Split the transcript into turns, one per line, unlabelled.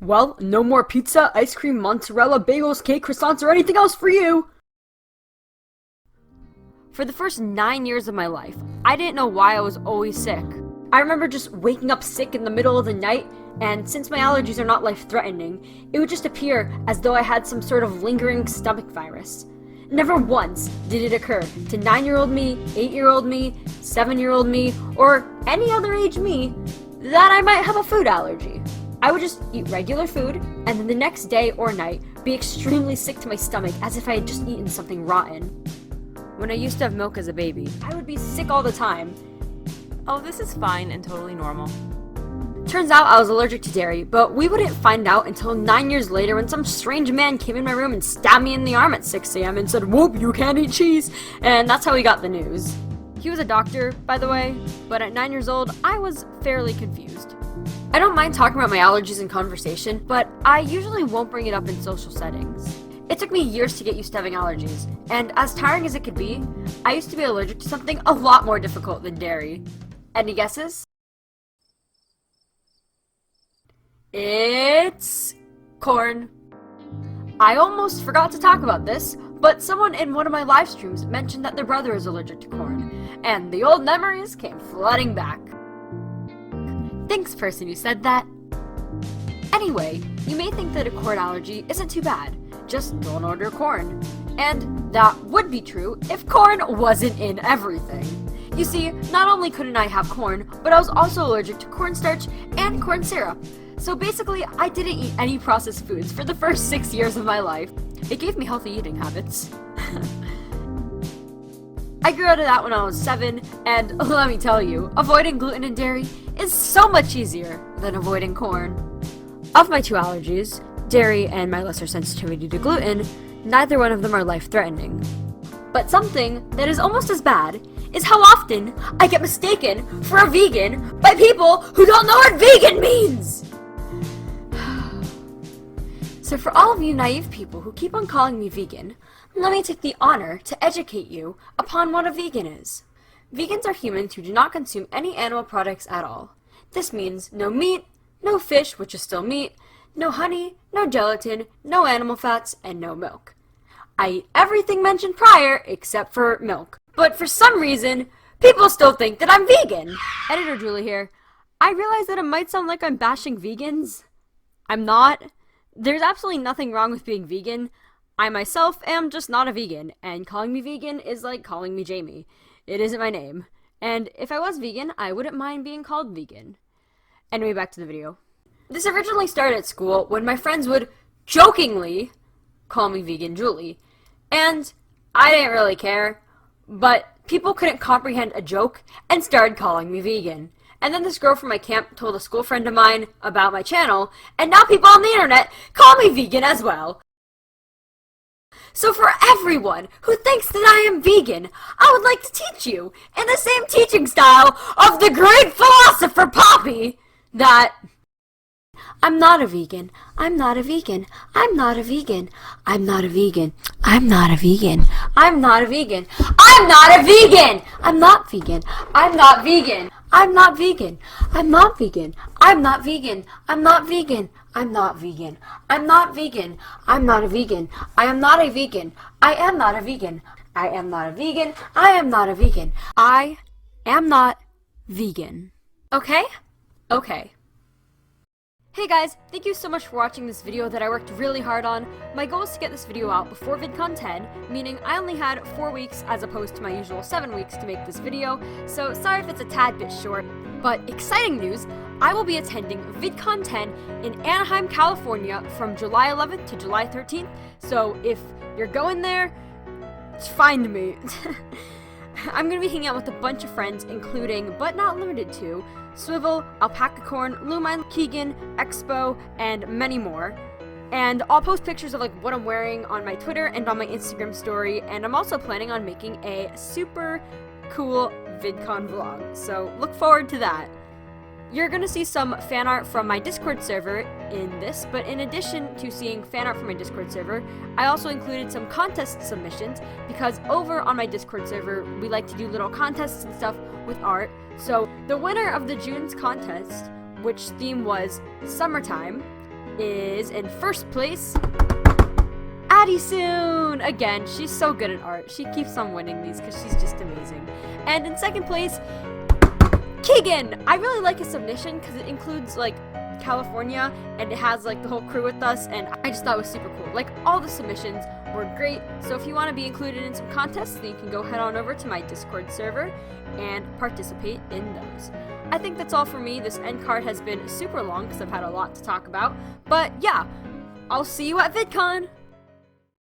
Well, no more pizza, ice cream, mozzarella, bagels, cake, croissants, or anything else for you! For the first 9 years of my life, I didn't know why I was always sick. I remember just waking up sick in the middle of the night, and since my allergies are not life-threatening, it would just appear as though I had some sort of lingering stomach virus. Never once did it occur to 9-year-old me, 8-year-old me, 7-year-old me, or any other age me, that I might have a food allergy. I would just eat regular food, and then the next day or night be extremely sick to my stomach as if I had just eaten something rotten. When I used to have milk as a baby, I would be sick all the time.
Oh, this is fine and totally normal.
Turns out I was allergic to dairy, but we wouldn't find out until 9 years later when some strange man came in my room and stabbed me in the arm at 6 a.m. and said, "Whoop, you can't eat cheese," and that's how we got the news. He was a doctor, by the way, but at 9 years old, I was fairly confused. I don't mind talking about my allergies in conversation, but I usually won't bring it up in social settings. It took me years to get used to having allergies, and as tiring as it could be, I used to be allergic to something a lot more difficult than dairy. Any guesses? It's corn. I almost forgot to talk about this, but someone in one of my live streams mentioned that their brother is allergic to corn, and the old memories came flooding back. Thanks, person who said that. Anyway, you may think that a corn allergy isn't too bad. Just don't order corn. And that would be true if corn wasn't in everything. You see, not only couldn't I have corn, but I was also allergic to cornstarch and corn syrup. So basically, I didn't eat any processed foods for the first 6 years of my life. It gave me healthy eating habits. I grew out of that when I was 7, and let me tell you, avoiding gluten and dairy is so much easier than avoiding corn. Of my two allergies, dairy and my lesser sensitivity to gluten, neither one of them are life-threatening. But something that is almost as bad is how often I get mistaken for a vegan by people who don't know what vegan means! So for all of you naive people who keep on calling me vegan, let me take the honor to educate you upon what a vegan is. Vegans are humans who do not consume any animal products at all. This means no meat, no fish, which is still meat, no honey, no gelatin, no animal fats, and no milk. I eat everything mentioned prior except for milk. But for some reason, people still think that I'm vegan. Editor Julie here. I realize that it might sound like I'm bashing vegans. I'm not. There's absolutely nothing wrong with being vegan. I myself am just not a vegan, and calling me vegan is like calling me Jamie. It isn't my name. And if I was vegan, I wouldn't mind being called vegan. Anyway, back to the video. This originally started at school when my friends would jokingly call me Vegan Julie. And I didn't really care, but people couldn't comprehend a joke and started calling me vegan. And then this girl from my camp told a school friend of mine about my channel, and now people on the internet call me vegan as well. So for everyone who thinks that I am vegan, I would like to teach you, in the same teaching style of the great philosopher Poppy, that I'm not a vegan. I'm not a vegan. I'm not a vegan. I'm not a vegan. I'm not a vegan. I'm not a vegan. I'm not a vegan. I'm not vegan. I'm not vegan. I'm not vegan. I'm not vegan. I'm not vegan. I'm not vegan. I'm not vegan. I'm not vegan. I'm not a vegan. I am not a vegan. I am not a vegan. I am not a vegan. I am not a vegan. I am not vegan. Okay? Okay. Hey guys, thank you so much for watching this video that I worked really hard on. My goal is to get this video out before VidCon 10, meaning I only had 4 weeks as opposed to my usual 7 weeks to make this video, so sorry if it's a tad bit short. But exciting news, I will be attending VidCon 10 in Anaheim, California from July 11th to July 13th, so if you're going there, find me. I'm going to be hanging out with a bunch of friends, including, but not limited to, Swivel, Alpaca Corn, Lumine, Keegan, Expo, and many more. And I'll post pictures of like what I'm wearing on my Twitter and on my Instagram story, and I'm also planning on making a super cool VidCon vlog, so look forward to that. You're going to see some fan art from my Discord server in this, but in addition to seeing fan art from my Discord server, I also included some contest submissions, because over on my Discord server, we like to do little contests and stuff with art. So the winner of the June's contest, which theme was summertime, is in first place, Addison! Again, she's so good at art. She keeps on winning these because she's just amazing. And in second place, Keegan! I really like his submission because it includes, like, California, and it has, like, the whole crew with us, and I just thought it was super cool. Like, all the submissions were great, so if you want to be included in some contests, then you can go head on over to my Discord server and participate in those. I think that's all for me. This end card has been super long because I've had a lot to talk about, but yeah, I'll see you at VidCon!